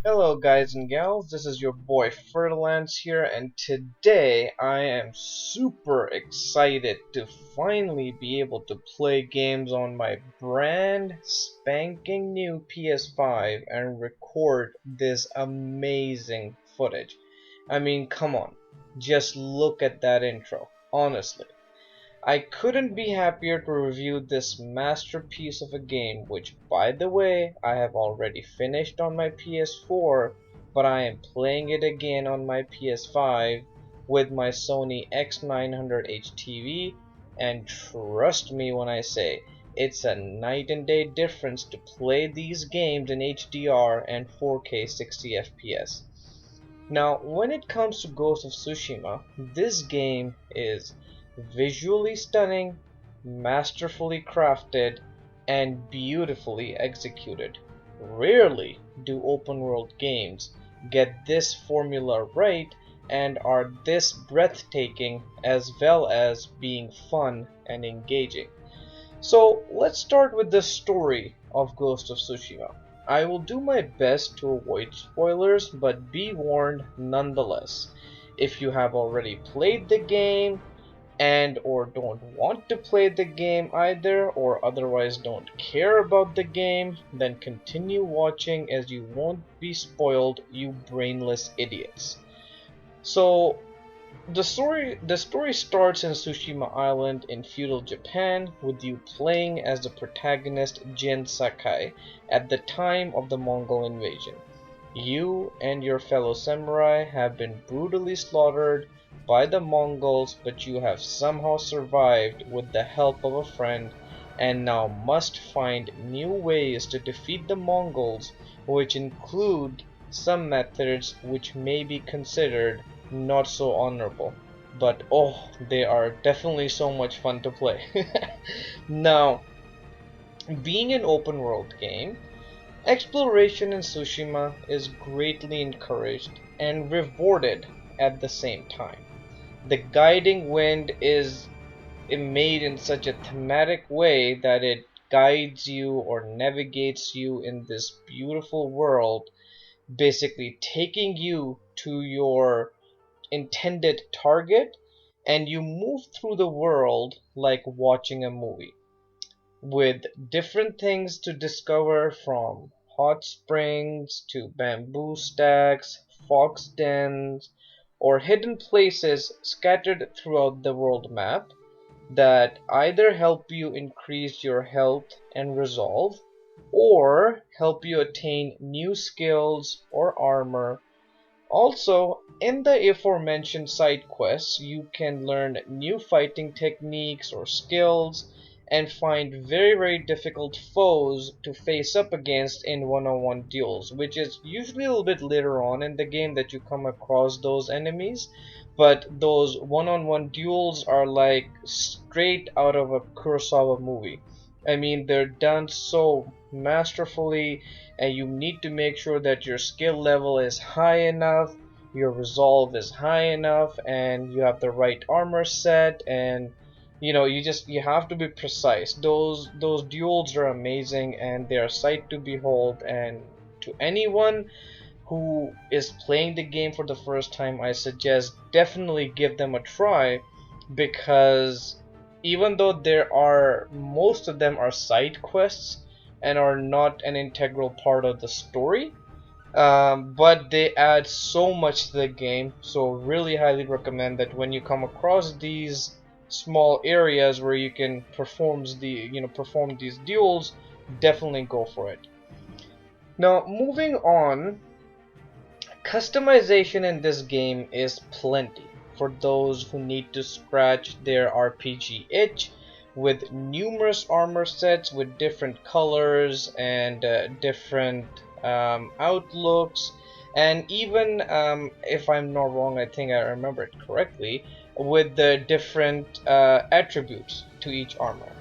Hello guys and gals, this is your boy Fertilance here, and today I am super excited to finally be able to play games on my brand spanking new PS5 and record this amazing footage. I mean, come on, just look at that intro, honestly. I couldn't be happier to review this masterpiece of a game, which by the way I have already finished on my PS4, but I am playing it again on my PS5 with my Sony X900H TV, and trust me when I say it's a night and day difference to play these games in HDR and 4K 60 FPS. Now, when it comes to Ghost of Tsushima, this game is visually stunning, masterfully crafted, and beautifully executed. Rarely do open world games get this formula right and are this breathtaking as well as being fun and engaging. So let's start with the story of Ghost of Tsushima. I will do my best to avoid spoilers, but be warned nonetheless. If you have already played the game and or don't want to play the game either, or otherwise don't care about the game, then continue watching as you won't be spoiled, you brainless idiots. So the story starts in Tsushima Island in feudal Japan, with you playing as the protagonist Jin Sakai at the time of the Mongol invasion. You and your fellow samurai have been brutally slaughtered by the Mongols, but you have somehow survived with the help of a friend, and now must find new ways to defeat the Mongols, which include some methods which may be considered not so honorable. But oh, they are definitely so much fun to play. Now, being an open world game, exploration in Tsushima is greatly encouraged and rewarded at the same time. The guiding wind is made in such a thematic way that it guides you or navigates you in this beautiful world, basically taking you to your intended target, and you move through the world like watching a movie, with different things to discover, from hot springs to bamboo stacks, fox dens, or hidden places scattered throughout the world map that either help you increase your health and resolve, or help you attain new skills or armor. Also, in the aforementioned side quests, you can learn new fighting techniques or skills, and find very difficult foes to face up against in one-on-one duels, which is usually a little bit later on in the game that you come across those enemies. But those one-on-one duels are like straight out of a Kurosawa movie. I mean, they're done so masterfully, and you need to make sure that your skill level is high enough, your resolve is high enough, and you have the right armor set, and you have to be precise. Those duels are amazing, and they are sight to behold, and to anyone who is playing the game for the first time, I suggest definitely give them a try, because even though there are most of them are side quests and are not an integral part of the story, but they add so much to the game. So really highly recommend that when you come across these small areas where you can perform these duels, definitely go for it. Now, moving on, customization in this game is plenty for those who need to scratch their RPG itch, with numerous armor sets with different colors and different outlooks, and even if I'm not wrong, I think I remember it correctly, with the different attributes to each armor.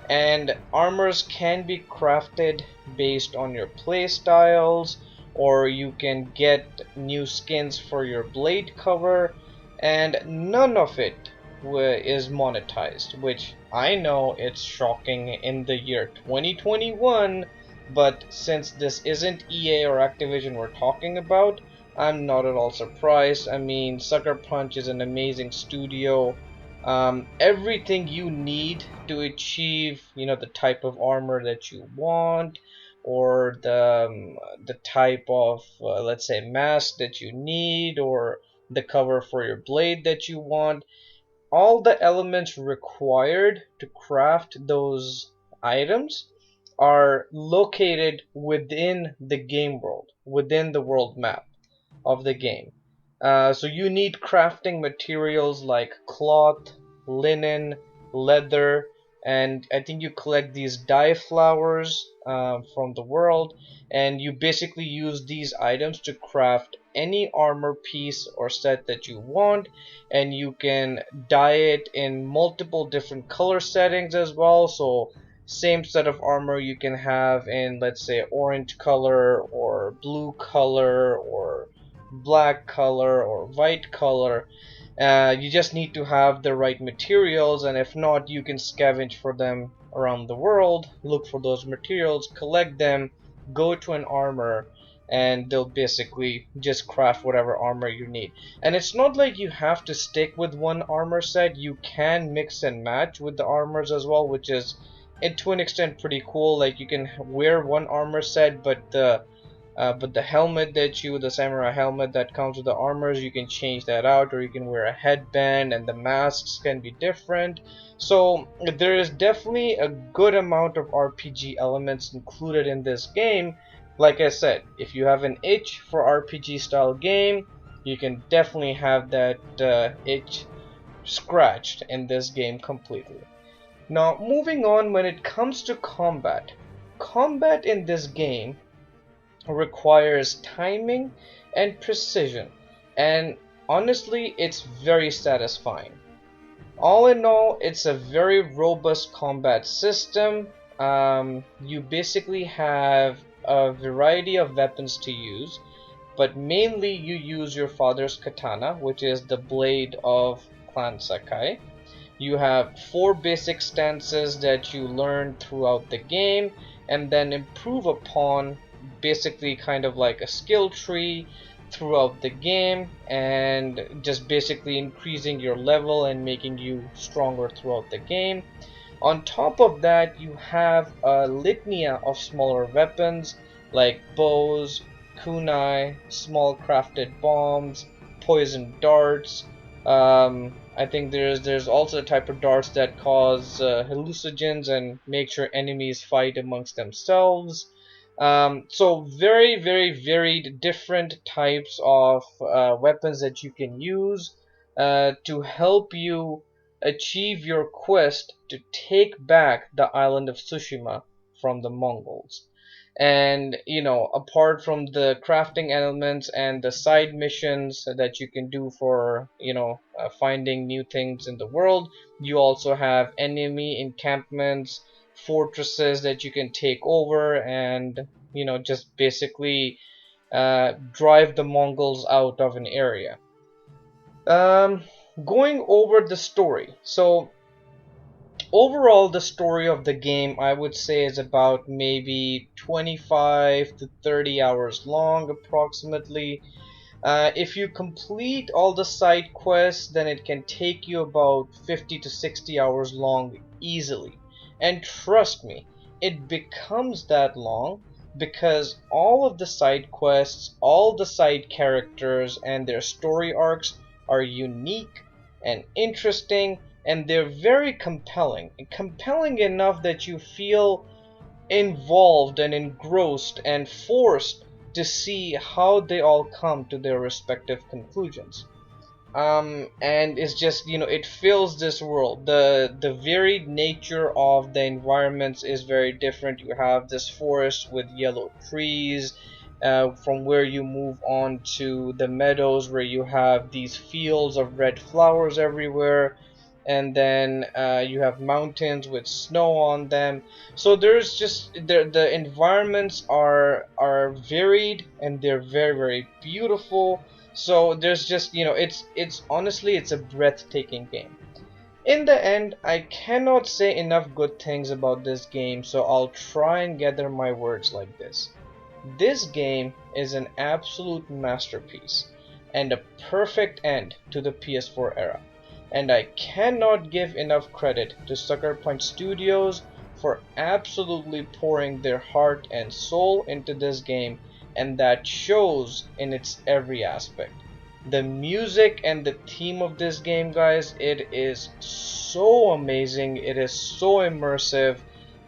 And armors can be crafted based on your play styles, or you can get new skins for your blade cover, and none of it is monetized, which I know it's shocking in the year 2021 But since this isn't EA or Activision we're talking about, I'm not at all surprised. I mean, Sucker Punch is an amazing studio. Everything you need to achieve, the type of armor that you want, or the type of, let's say, mask that you need, or the cover for your blade that you want, all the elements required to craft those items are located within the game world, within the world map of the game. So you need crafting materials like cloth, linen, leather, and I think you collect these dye flowers from the world, and you basically use these items to craft any armor piece or set that you want, and you can dye it in multiple different color settings as well. So same set of armor you can have in, let's say, orange color or blue color or black color or white color. You just need to have the right materials, and if not, you can scavenge for them around the world, look for those materials, collect them, go to an armor, and they'll basically just craft whatever armor you need. And it's not like you have to stick with one armor set. You can mix and match with the armors as well, which is, to an extent, pretty cool. Like, you can wear one armor set, but the helmet the samurai helmet that comes with the armors, you can change that out, or you can wear a headband, and the masks can be different. So there is definitely a good amount of RPG elements included in this game. Like I said, if you have an itch for RPG style game, you can definitely have that itch scratched in this game completely. Now, moving on, when it comes to combat in this game requires timing and precision, and honestly, it's very satisfying. All in all, it's a very robust combat system. You basically have a variety of weapons to use, but mainly you use your father's katana, which is the blade of Clan Sakai. You have 4 basic stances that you learn throughout the game and then improve upon, basically kind of like a skill tree throughout the game, and just basically increasing your level and making you stronger throughout the game. On top of that, you have a litany of smaller weapons like bows, kunai, small crafted bombs, poison darts. I think there's also a type of darts that cause hallucinogens and make sure enemies fight amongst themselves. So very, very varied different types of weapons that you can use to help you achieve your quest to take back the island of Tsushima from the Mongols. And apart from the crafting elements and the side missions that you can do for finding new things in the world, you also have enemy encampments, fortresses that you can take over, and just basically drive the Mongols out of an area. um, Going over the story. So overall, the story of the game, I would say, is about maybe 25 to 30 hours long approximately. If you complete all the side quests, then it can take you about 50 to 60 hours long easily. And trust me, it becomes that long because all of the side quests, all the side characters, and their story arcs are unique and interesting, and they're very compelling. Compelling enough that you feel involved and engrossed and forced to see how they all come to their respective conclusions. And it's just, it fills this world. The varied nature of the environments is very different. You have this forest with yellow trees, from where you move on to the meadows where you have these fields of red flowers everywhere, and then you have mountains with snow on them. So there's just the environments are varied, and they're very, very beautiful. So there's just, it's honestly, it's a breathtaking game. In the end, I cannot say enough good things about this game, so I'll try and gather my words like this. This game is an absolute masterpiece and a perfect end to the PS4 era, and I cannot give enough credit to Sucker Punch Studios for absolutely pouring their heart and soul into this game, and that shows in its every aspect. The music and the theme of this game, guys, it is so amazing, it is so immersive.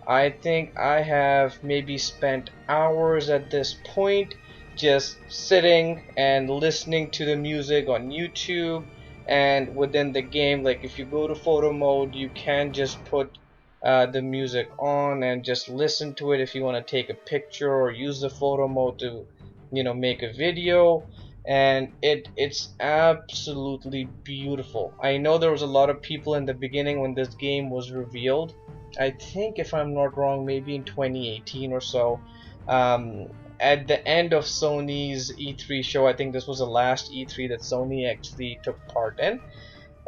I think I have maybe spent hours at this point just sitting and listening to the music on YouTube and within the game. Like if you go to photo mode, you can just put the music on and just listen to it if you want to take a picture or use the photo mode to, make a video. And it's absolutely beautiful. I know there was a lot of people in the beginning when this game was revealed. I think, if I'm not wrong, maybe in 2018 or so, um, at the end of Sony's E3 show. I think this was the last E3 that Sony actually took part in.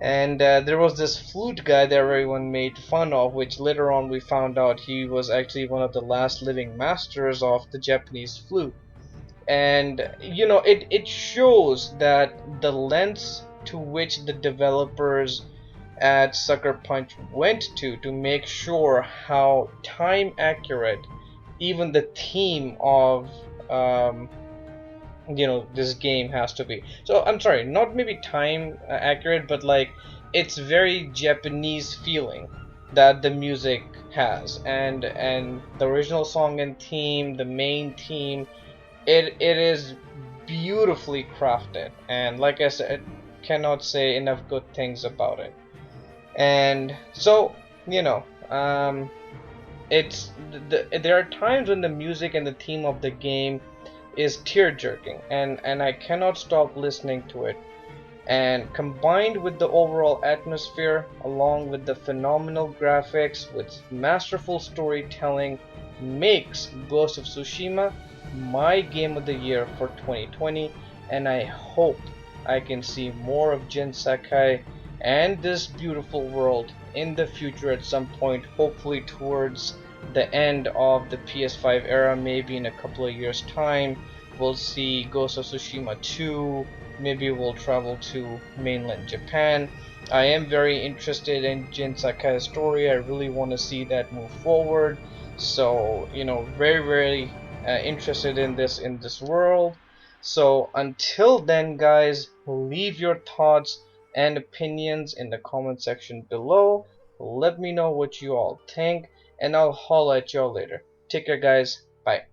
And there was this flute guy that everyone made fun of, which later on we found out he was actually one of the last living masters of the Japanese flute. And it shows that the lengths to which the developers at Sucker Punch went to make sure how time accurate even the theme of this game has to be. So I'm sorry, not maybe time accurate, but like it's very Japanese feeling that the music has, and the original song and theme, the main theme, it is beautifully crafted, and like I said, cannot say enough good things about it. And so, it's there are times when the music and the theme of the game is tear jerking, and I cannot stop listening to it. And combined with the overall atmosphere, along with the phenomenal graphics with masterful storytelling, makes Ghost of Tsushima my game of the year for 2020. And I hope I can see more of Jin Sakai and this beautiful world in the future at some point, hopefully towards the end of the PS5 era, maybe in a couple of years time. We'll see Ghost of Tsushima 2, maybe we'll travel to mainland Japan. I am very interested in Jin Sakai's story. I really want to see that move forward. So, very, very interested in this world. So until then, guys, leave your thoughts and opinions in the comment section below. Let me know what you all think, and I'll holla at y'all later. Take care, guys. Bye.